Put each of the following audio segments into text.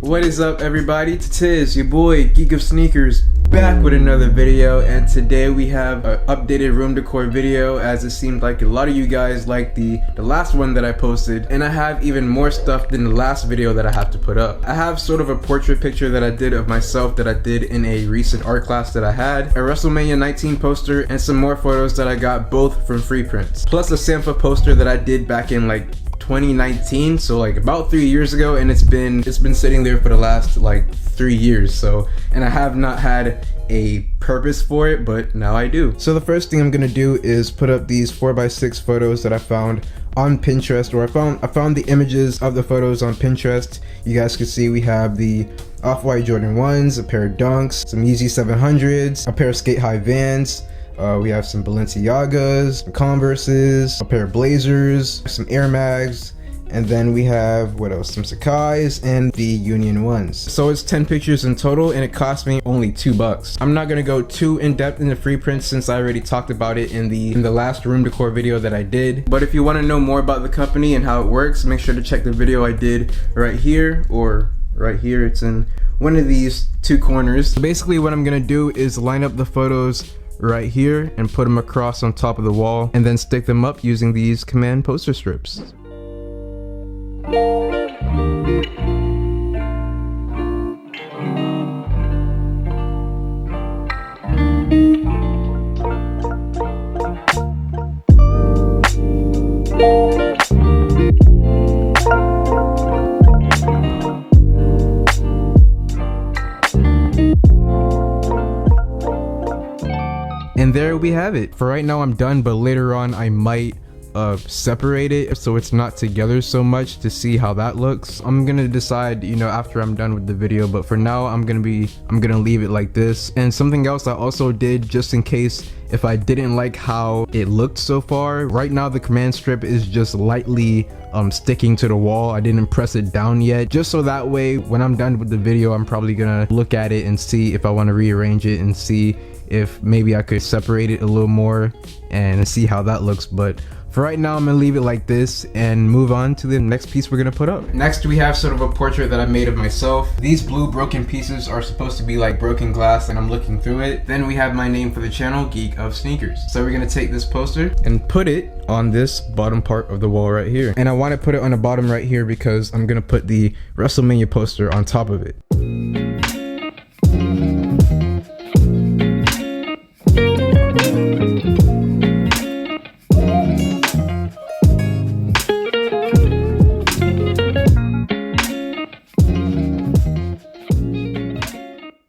What is up, everybody? Tis your boy Geek of Sneakers back with another video, and today we have an updated room decor video, as it seemed like a lot of you guys liked the last one that I posted, and I have even more stuff than the last video that I have to put up. I have sort of a portrait picture that I did of myself that I did in a recent art class that I had, a WrestleMania 19 poster, and some more photos that I got both from FreePrints, plus a Sampha poster that I did back in like 2019, so like about 3 years ago, and it's been sitting there for the last like 3 years. So, and I have not had a purpose for it, but now I do. So the first thing I'm gonna do is put up these 4x6 photos that I found on Pinterest, or I found the images of the photos on Pinterest. You guys can see we have the off-white Jordan 1s, a pair of Dunks, some Yeezy 700s, a pair of skate high Vans. We have some Balenciagas, some Converses, a pair of Blazers, some Air Mags, and then we have, what else, some Sakai's and the Union ones. So it's 10 pictures in total, and it cost me only $2. I'm not gonna go too in depth into FreePrints since I already talked about it in the last room decor video that I did. But if you want to know more about the company and how it works, make sure to check the video I did right here, or right here. It's in one of these two corners. So basically what I'm gonna do is line up the photos right here and put them across on top of the wall, and then stick them up using these command poster strips. And there we have it. For right now I'm done, but later on I might separate it so it's not together so much to see how that looks. I'm gonna decide, you know, after I'm done with the video, but for now I'm gonna leave it like this. And something else I also did, just in case if I didn't like how it looked so far, right now the command strip is just lightly sticking to the wall. I didn't press it down yet, just so that way when I'm done with the video I'm probably gonna look at it and see if I want to rearrange it and see if maybe I could separate it a little more and see how that looks. But for right now I'm gonna leave it like this and move on to the next piece we're gonna put up. Next we have sort of a portrait that I made of myself. These blue broken pieces are supposed to be like broken glass, and I'm looking through it. Then we have my name for the channel, Geek of Sneakers. So we're gonna take this poster and put it on this bottom part of the wall right here. And I want to put it on the bottom right here because I'm gonna put the WrestleMania poster on top of it.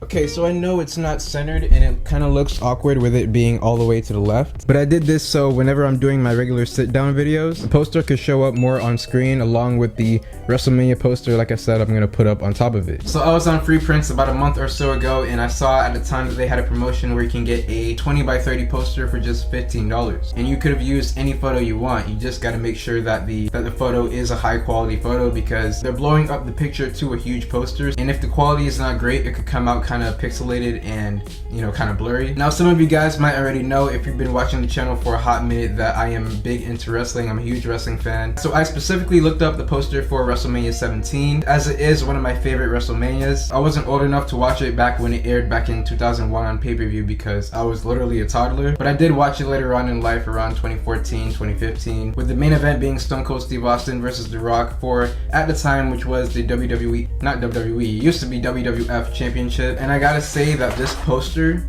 Okay, so I know it's not centered and it kind of looks awkward with it being all the way to the left, but I did this so whenever I'm doing my regular sit down videos, the poster could show up more on screen along with the WrestleMania poster, like I said, I'm gonna put up on top of it. So I was on FreePrints about a month or so ago, and I saw at the time that they had a promotion where you can get a 20x30 poster for just $15. And you could have used any photo you want. You just gotta make sure that the photo is a high quality photo, because they're blowing up the picture to a huge poster, and if the quality is not great, it could come out kind of pixelated and, you know, kind of blurry. Now some of you guys might already know, if you've been watching the channel for a hot minute, that I am big into wrestling. I'm a huge wrestling fan. So I specifically looked up the poster for WrestleMania 17, as it is one of my favorite WrestleManias. I wasn't old enough to watch it back when it aired back in 2001 on pay-per-view because I was literally a toddler, but I did watch it later on in life around 2014, 2015, with the main event being Stone Cold Steve Austin versus The Rock for, at the time, which was the WWE, not WWE, it used to be WWF Championship. And I gotta say that this poster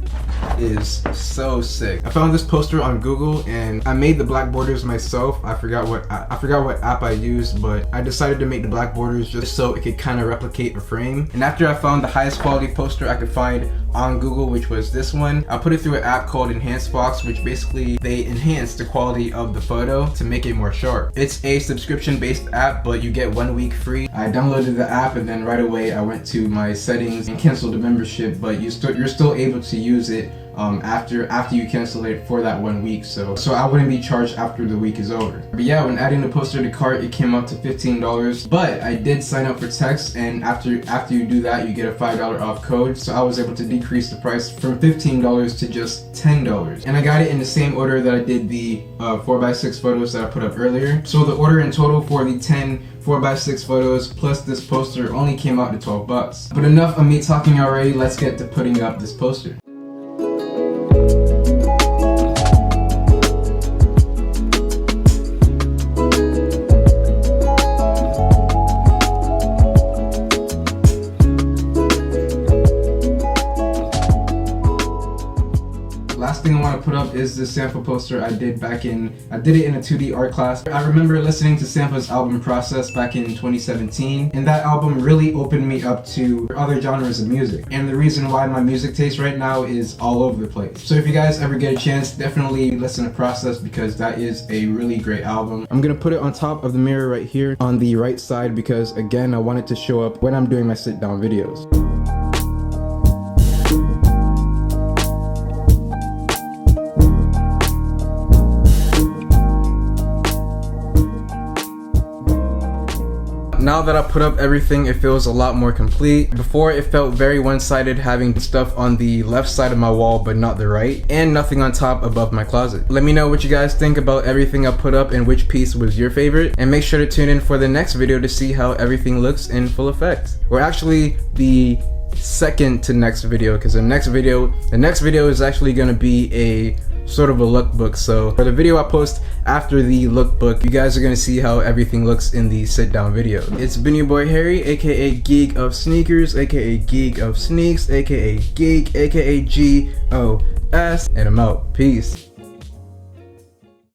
is so sick. I found this poster on Google and I made the black borders myself. I forgot what app I used, but I decided to make the black borders just so it could kind of replicate a frame. And after I found the highest quality poster I could find on Google, which was this one, I put it through an app called Enhanced Box, which basically they enhance the quality of the photo to make it more sharp. It's a subscription based app, but you get 1 week free. I downloaded the app and then right away I went to my settings and canceled the membership, but you're still able to use it after you cancel it for that 1 week, so I wouldn't be charged after the week is over. But yeah, when adding the poster to cart, it came up to $15, but I did sign up for text, and after you do that, you get a $5 off code, so I was able to decrease the price from $15 to just $10. And I got it in the same order that I did the 4x6 photos that I put up earlier. So the order in total for the 10 4x6 photos plus this poster only came out to 12 bucks. But enough of me talking already, let's get to putting up this poster. Last thing I want to put up is this Sampha poster I did it in a 2D art class. I remember listening to Sampha's album Process back in 2017, and that album really opened me up to other genres of music. And the reason why my music taste right now is all over the place. So if you guys ever get a chance, definitely listen to Process, because that is a really great album. I'm gonna put it on top of the mirror right here on the right side, because again, I want it to show up when I'm doing my sit down videos. Now that I put up everything, it feels a lot more complete. Before, it felt very one-sided, having stuff on the left side of my wall but not the right, and nothing on top above my closet. Let me know what you guys think about everything I put up and which piece was your favorite, and make sure to tune in for the next video to see how everything looks in full effect. Or actually, the second to next video, because the next video is actually going to be a sort of a lookbook. So for the video I post after the lookbook, you guys are going to see how everything looks in the sit down video. It's been your boy Harry, aka Geek of Sneakers, aka Geek of Sneaks, aka Geek, aka GOS, and I'm out. Peace.